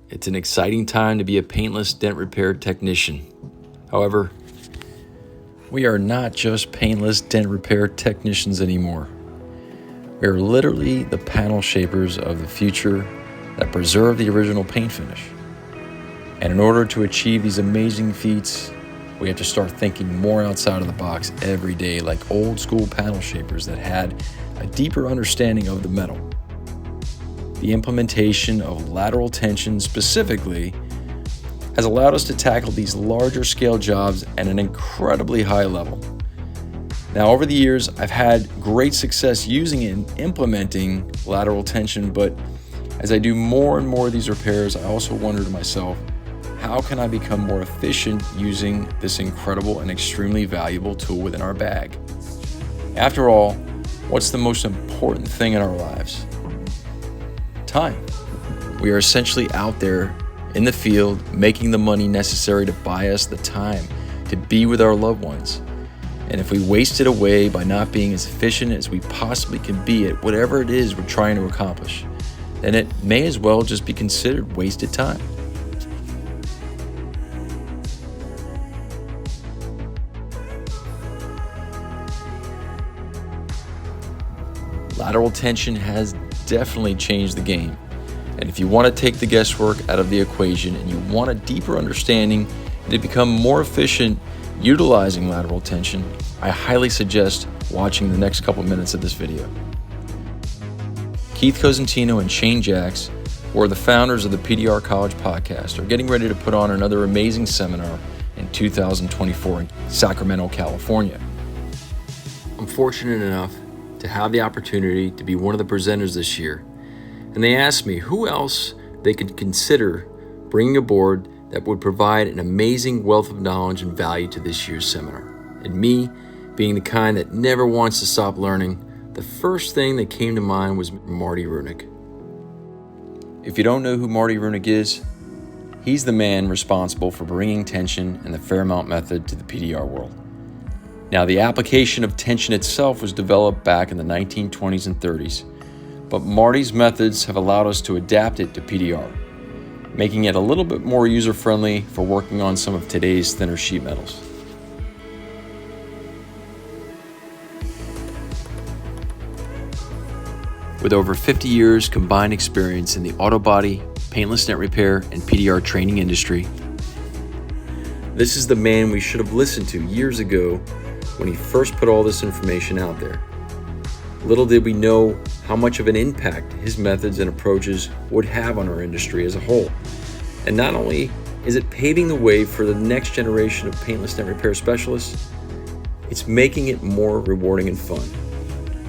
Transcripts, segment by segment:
It's an exciting time to be a paintless dent repair technician. However, we are not just paintless dent repair technicians anymore. We are literally the panel shapers of the future that preserve the original paint finish. And in order to achieve these amazing feats, we have to start thinking more outside of the box every day, like old school panel shapers that had a deeper understanding of the metal. The implementation of lateral tension specifically has allowed us to tackle these larger scale jobs at an incredibly high level. Now, over the years, I've had great success using and implementing lateral tension, but as I do more and more of these repairs, I also wonder to myself, how can I become more efficient using this incredible and extremely valuable tool within our bag? After all, what's the most important thing in our lives? Time. We are essentially out there in the field making the money necessary to buy us the time to be with our loved ones. And if we waste it away by not being as efficient as we possibly can be at whatever it is we're trying to accomplish, then it may as well just be considered wasted time. Lateral tension has definitely changed the game. And if you want to take the guesswork out of the equation and you want a deeper understanding and to become more efficient utilizing lateral tension, I highly suggest watching the next couple minutes of this video. Keith Cosentino and Shane Jacks, who are the founders of the PDR College podcast, are getting ready to put on another amazing seminar in 2024 in Sacramento, California. I'm fortunate enough to have the opportunity to be one of the presenters this year, and they asked me who else they could consider bringing aboard that would provide an amazing wealth of knowledge and value to this year's seminar. And me, being the kind that never wants to stop learning, the first thing that came to mind was Marty Runick. If you don't know who Marty Runick is, he's the man responsible for bringing tension and the Fairmount method to the PDR world. Now, the application of tension itself was developed back in the 1920s and 30s, but Marty's methods have allowed us to adapt it to PDR, making it a little bit more user-friendly for working on some of today's thinner sheet metals. With over 50 years combined experience in the auto body, paintless dent repair, and PDR training industry, this is the man we should have listened to years ago when he first put all this information out there. Little did we know how much of an impact his methods and approaches would have on our industry as a whole. And not only is it paving the way for the next generation of paintless dent repair specialists, it's making it more rewarding and fun.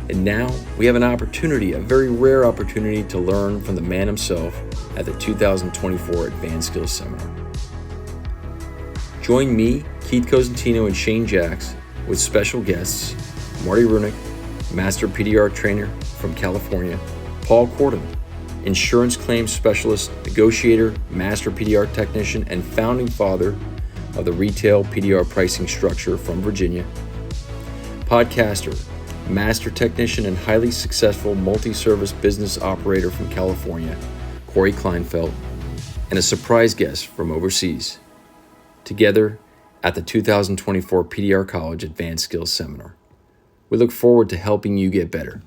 And now we have an opportunity, a very rare opportunity, to learn from the man himself at the 2024 Advanced Skills Seminar. Join me, Keith Cosentino, and Shane Jacks with special guests, Marty Runick, Master PDR Trainer from California, Paul Corden, Insurance Claims Specialist, Negotiator, Master PDR Technician, and founding father of the retail PDR pricing structure from Virginia, podcaster, Master Technician, and highly successful multi-service business operator from California, Corey Kleinfeld, and a surprise guest from overseas. Together, at the 2024 PDR College Advanced Skills Seminar. We look forward to helping you get better.